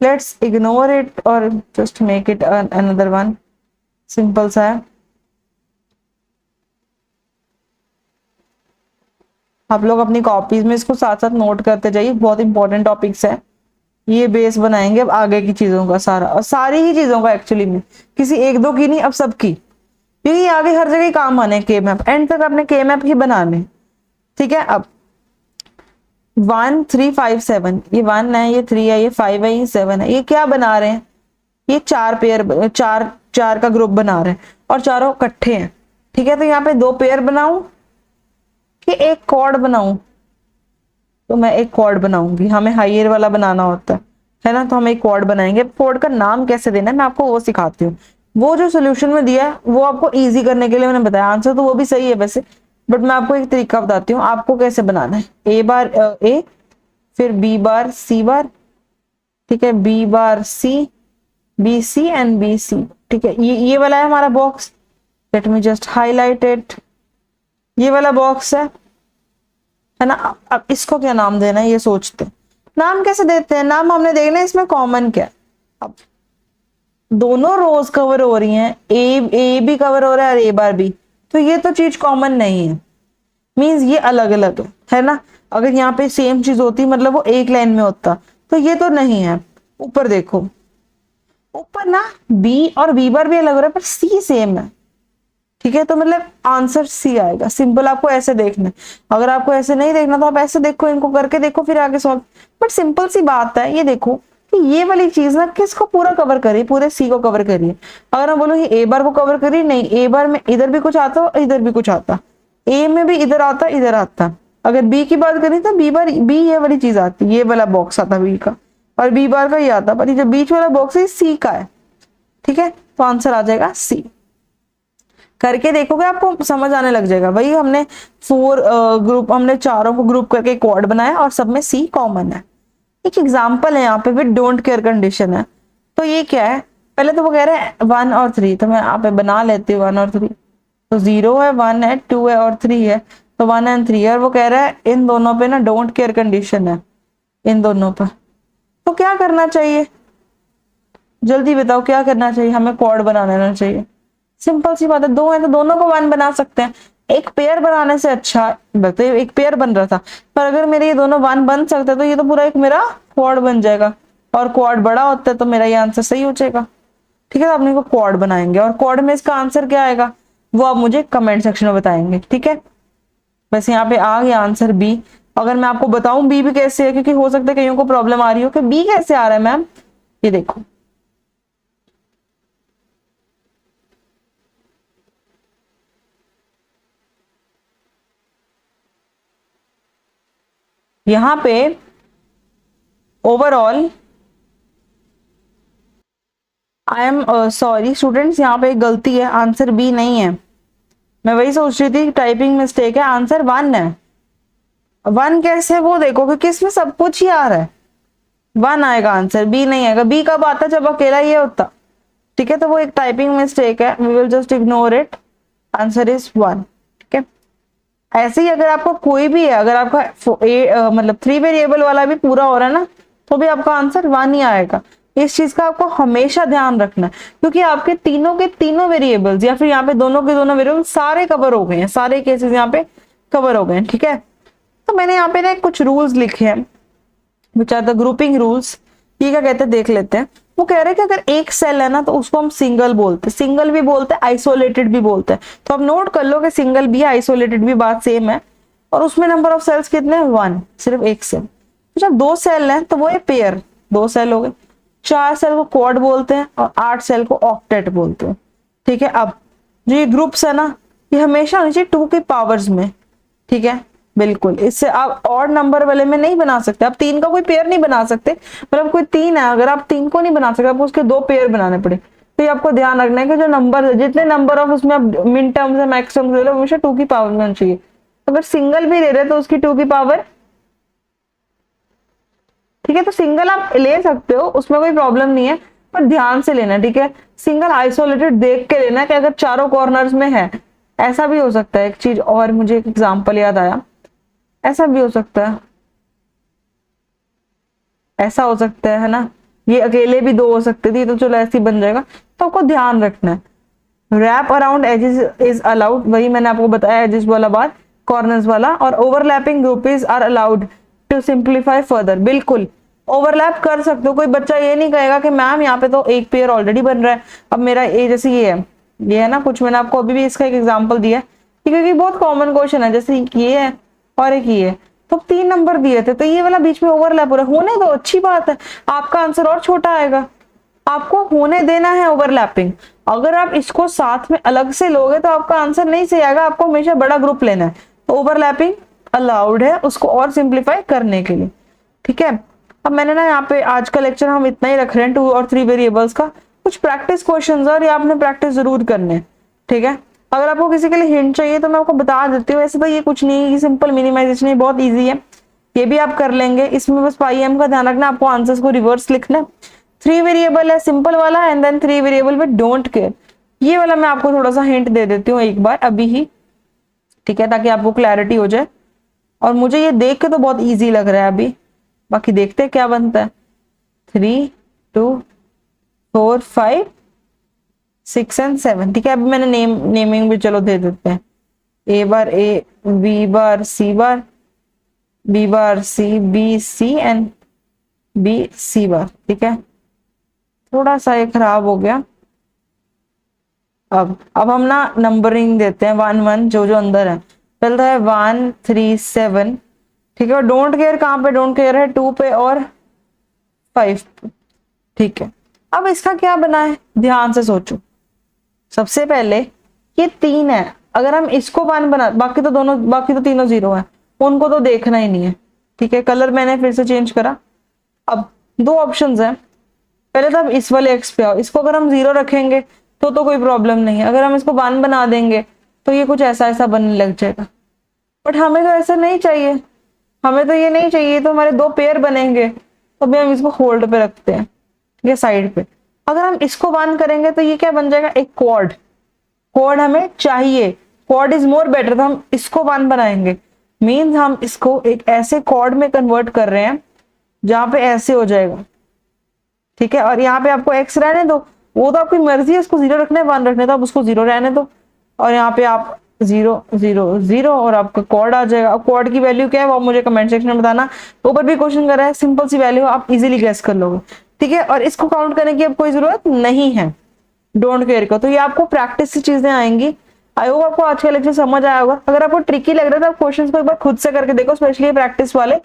लेट्स इग्नोर इट और just make it another one. Simple सा है। आप लोग अपनी कॉपीज में इसको साथ साथ नोट करते जाइए, बहुत इंपॉर्टेंट टॉपिक्स है। ये बेस बनाएंगे अब आगे की चीजों का सारा, और सारी ही चीजों का एक्चुअली में, किसी एक दो की नहीं, अब सबकी, क्योंकि आगे हर जगह काम आने के मैप, एंड तक अपने के मैप ही बनाने। ठीक है, अब 1 3 5 7, ये 1 है, ये 3 है, ये 5 है, ये 7 है। ये क्या बना रहे हैं? ये 4 पेयर, चार का ग्रुप बना रहे हैं और चारों इकट्ठे हैं। ठीक है, तो यहाँ पे 2 पेयर बनाऊं कि एक क्वाड बनाऊं? तो मैं एक क्वाड बनाऊंगी, हमें हाइयर वाला बनाना होता है ना, तो हम एक क्वाड बनाएंगे। क्वाड का नाम कैसे देना है मैं आपको वो सिखाती हूँ। वो जो सोल्यूशन में दिया है वो आपको इजी करने के लिए मैंने बताया, आंसर तो वो भी सही है वैसे, बट मैं आपको एक तरीका बताती हूँ आपको कैसे बनाना है। ए बार ए, फिर बी बार सी बार, ठीक है, B bar C, B C and B C. ठीक है, ये वाला है हमारा box. Let me just highlight it. ये वाला बॉक्स है ना। अब इसको क्या नाम देना है ये सोचते हैं। नाम कैसे देते हैं? नाम हमने देखना है इसमें कॉमन क्या है। अब दोनों रोज कवर हो रही हैं, ए भी कवर हो रहा है और ए बार भी, तो ये तो चीज कॉमन नहीं है, मींस ये अलग अलग है ना। अगर यहाँ पे सेम चीज होती मतलब वो एक लाइन में होता, तो ये तो नहीं है। ऊपर देखो, ऊपर ना बी और बी बार भी अलग हो रहा है पर सी सेम है। ठीक है, तो मतलब आंसर सी आएगा। सिंपल आपको ऐसे देखना है। अगर आपको ऐसे नहीं देखना तो आप ऐसे देखो, इनको करके देखो फिर आगे सॉल्व। बट सिंपल सी बात है, ये देखो कि ये वाली चीज ना किसको पूरा कवर करी, पूरे सी को कवर करी है। अगर मैं बोलूँ ए बार को कवर करी, नहीं, ए बार में इधर भी कुछ आता और इधर भी कुछ आता, ए में भी इधर आता इधर आता। अगर बी की बात करें तो बी बार बी ये वाली चीज आती, ये वाला बॉक्स आता बी का, और बी बार का ये आता, पर ये जो बीच वाला बॉक्स है सी का है। ठीक है, तो आंसर आ जाएगा सी। करके देखोगे आपको समझ आने लग जाएगा। भाई हमने 4 ग्रुप, हमने चारों को ग्रुप करके क्वाड बनाया और सब में सी कॉमन है। एक एग्जांपल है यहाँ पे विद डोंट केयर कंडीशन है। तो ये क्या है? पहले तो वो कह रहे हैं 1 और 3, तो मैं यहाँ पे बना लेती हूँ 1 और 3। तो 0 है, 1 है, 2 है और 3 है, तो 1 एंड 3 है। और वो कह रहा है इन दोनों पे ना डोंट केयर कंडीशन है, इन दोनों पर। तो क्या करना चाहिए? जल्दी बताओ क्या करना चाहिए? हमें क्वाड बना लेना चाहिए। सिंपल सी बात है, 2 है तो दोनों को 1 बना सकते हैं। एक पेयर बनाने से अच्छा, बताइए, एक पेयर बन रहा था, पर अगर मेरे ये दोनों 1 बन सकते हैं तो ये तो पूरा एक मेरा क्वाड बन जाएगा, और क्वाड बड़ा होता है तो मेरा ये आंसर सही हो जाएगा। ठीक है, तो अपने को क्वाड बनाएंगे और क्वाड में इसका आंसर क्या आएगा वो आप मुझे कमेंट सेक्शन में बताएंगे। ठीक है, वैसे यहाँ पे आ गया आंसर बी। अगर मैं आपको बताऊं बी भी कैसे है, क्योंकि हो सकता है कईयों को प्रॉब्लम आ रही हो कि बी कैसे आ रहा है मैम, ये देखो। यहां पे overall I am sorry students, यहाँ पे एक गलती है, आंसर बी नहीं है। मैं वही सोच रही थी, टाइपिंग मिस्टेक है, आंसर 1 है। 1 कैसे? वो देखो कि किसमें सब कुछ ही आ रहा है, 1 आएगा आंसर, बी नहीं आएगा। बी कब आता? जब अकेला ये होता। ठीक है, तो वो एक टाइपिंग मिस्टेक है, we will just ignore it, answer is 1। ठीक है, ऐसे ही अगर आपको कोई भी है, अगर आपका मतलब 3 वेरिएबल वाला भी पूरा हो रहा है ना, तो भी आपका आंसर 1 ही आएगा। इस चीज का आपको हमेशा ध्यान रखना है, क्योंकि आपके तीनों के तीनों वेरिएबल्स या फिर यहाँ पे दोनों के दोनों वेरिएबल्स सारे कवर हो गए हैं, सारे केसेस यहाँ पे कवर हो गए हैं। ठीक है, तो मैंने यहाँ पे ना कुछ रूल्स लिखे हैं which are the grouping rules. ये क्या कहते हैं देख लेते हैं। वो कह रहे हैं कि अगर एक सेल है ना तो उसको हम सिंगल बोलते हैं, सिंगल भी बोलते हैं, आइसोलेटेड भी बोलते हैं। तो आप नोट कर लो कि सिंगल भी आइसोलेटेड भी बात सेम है। और उसमें नंबर ऑफ सेल्स कितने हैं 1, सिर्फ एक सेल। तो जब 2 सेल हैं तो वो है पेयर, 2 सेल हो गए। 4 सेल को क्वाड बोलते हैं और 8 सेल को ऑक्टेट बोलते हैं। ठीक है, अब जो ये ग्रुप्स है ना ये हमेशा होनी चाहिए 2 की पावर्स में। ठीक है, बिल्कुल, इससे आप और नंबर वाले में नहीं बना सकते। आप 3 का कोई पेयर नहीं बना सकते, मतलब कोई 3 है, अगर आप 3 को नहीं बना सकते आपको उसके 2 पेयर बनाने पड़े। तो ये आपको ध्यान रखना है कि जो नंबर जितने नंबर ऑफ उसमें आप मिन टर्म्स है मैक्स टर्म्स ले लो हमेशा 2 की पावर में होना चाहिए। अगर सिंगल भी ले रहे तो उसकी 2 की पावर, ठीक है, तो सिंगल आप ले सकते हो, उसमें कोई प्रॉब्लम नहीं है, पर ध्यान से लेना। ठीक है, सिंगल आइसोलेटेड देख के लेना कि अगर चारों कॉर्नर्स में है। ऐसा भी हो सकता है, एक चीज और मुझे एक एग्जांपल याद आया, ऐसा भी हो सकता है, ऐसा हो सकता है ना, ये अकेले भी 2 हो सकते थे, तो चलो ऐसे ही बन जाएगा। तो आपको ध्यान रखना है wrap around edges is allowed, वही मैंने आपको बताया एजेस वाला बात, कॉर्नर्स वाला, और overlapping groups are allowed to simplify further. बिल्कुल ओवरलैप कर सकते हो, कोई बच्चा ये नहीं कहेगा कि मैम यहाँ पे तो एक पेयर ऑलरेडी बन रहा है, अब मेरा ए जैसे ये है ना, कुछ मैंने आपको अभी भी इसका एक एग्जाम्पल दिया है क्योंकि बहुत कॉमन क्वेश्चन है, जैसे ये है और एक ये है, तो 3 नंबर दिए थे, तो ये वाला बीच में ओवरलैप हो रहा है, होने दो, अच्छी बात है, आपका आंसर और छोटा आएगा। आपको होने देना है ओवरलैपिंग। अगर आप इसको साथ में अलग से लोगे तो आपका आंसर नहीं सही आएगा, आपको हमेशा बड़ा ग्रुप लेना है। तो ओवरलैपिंग अलाउड है उसको और सिंप्लीफाई करने के लिए। ठीक है, अब मैंने ना यहाँ पे आज का लेक्चर हम इतना ही रख रहे हैं 2 और 3 वेरिएबल्स का, कुछ प्रैक्टिस क्वेश्चंस और ये आपने प्रैक्टिस जरूर करने। ठीक है, अगर आपको किसी के लिए हिंट चाहिए तो मैं आपको बता देती हूँ, वैसे तो ये कुछ नहीं, ये सिंपल मिनिमाइजेशन है, बहुत ईजी है, ये भी आप कर लेंगे। इसमें बस पाई एम का ध्यान रखना, आपको आंसर्स को रिवर्स लिखना है। 3 वेरिएबल है सिंपल वाला and then 3 variable with don't care, ये वाला मैं आपको थोड़ा सा हिंट दे देती हूँ एक बार अभी ही। ठीक है, ताकि आपको क्लैरिटी हो जाए, और मुझे ये देख के तो बहुत ईजी लग रहा है अभी, बाकी देखते हैं क्या बनता है। 3 2 4 5 6 एंड 7। ठीक है, अभी मैंने नेमिंग भी चलो दे देते हैं, A bar A, B bar C bar, B bar C, B C and B C bar. ठीक है, थोड़ा सा ये खराब हो गया। अब हम ना नंबरिंग देते हैं 1 1 जो जो अंदर है, चलता है 1 3 7। ठीक है, और डोंट केयर कहाँ पे, डोंट केयर है 2 पे और 5 पे। ठीक है, अब इसका क्या बना है ध्यान से सोचो। सबसे पहले ये 3 है, अगर हम इसको 1 बना, बाकी तो तीनों 0 है, उनको तो देखना ही नहीं है। ठीक है, कलर मैंने फिर से चेंज करा। अब 2 ऑप्शंस हैं, पहले तो अब इस वाले एक्स पे आओ, इसको अगर हम 0 रखेंगे तो कोई प्रॉब्लम नहीं है, अगर हम इसको 1 बना देंगे तो ये कुछ ऐसा बनने लग जाएगा। बट हमें तो ऐसा नहीं चाहिए, हमें तो ये नहीं चाहिए, तो हमारे 2 पेयर बनेंगे, तो भी हम इसको होल्ड पे रखते हैं, ये साइड पे। अगर हम इसको 1 करेंगे तो ये क्या बन जाएगा, एक क्वाड। क्वाड हमें चाहिए, क्वाड इज मोर बेटर, तो हम इसको 1 बनाएंगे, मीन्स हम इसको एक ऐसे क्वाड में कन्वर्ट कर रहे हैं जहां पे ऐसे हो जाएगा। ठीक है, और यहाँ पे आपको एक्स रहने दो, वो तो आपकी मर्जी है, उसको 0 रखना है 1 रखने दो, आप उसको 0 रहने दो, और यहाँ पे आप 0 0 0 और आपका क्वाड आ जाएगा। अब क्वाड की वैल्यू क्या है वो आप मुझे कमेंट सेक्शन में बताना, ऊपर भी क्वेश्चन कर रहा है, सिंपल सी वैल्यू आप इजीली गेस कर लोगे। ठीक है, और इसको काउंट करने की अब कोई जरूरत नहीं है डोंट केयर का, तो ये आपको प्रैक्टिस से चीजें आएंगी। आई होप आपको आज का लेक्चर समझ आया होगा। अगर आपको ट्रिकी लग रहा है तो आप क्वेश्चंस को एक बार खुद से करके देखो, स्पेशली प्रैक्टिस वाले,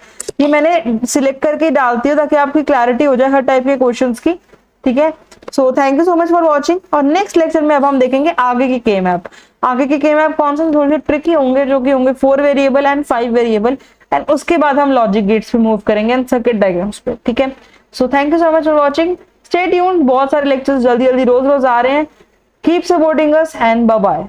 ये मैंने सिलेक्ट करके डालती हूँ ताकि आपकी क्लैरिटी हो जाए हर टाइप के क्वेश्चंस की। ठीक है, so thank you so much for watching, और नेक्स्ट लेक्चर में अब हम देखेंगे आगे की के मैप। आगे की के मैप कौन से थोड़े से ट्रिकी होंगे, जो कि होंगे 4 वेरिएबल एंड 5 वेरिएबल, एंड उसके बाद हम लॉजिक गेट्स पे मूव करेंगे एंड सर्किट डायग्राम्स पे। ठीक है, so thank you so much for watching, stay tuned, बहुत सारे लेक्चर्स जल्दी रोज आ रहे हैं। Keep supporting us and bye bye.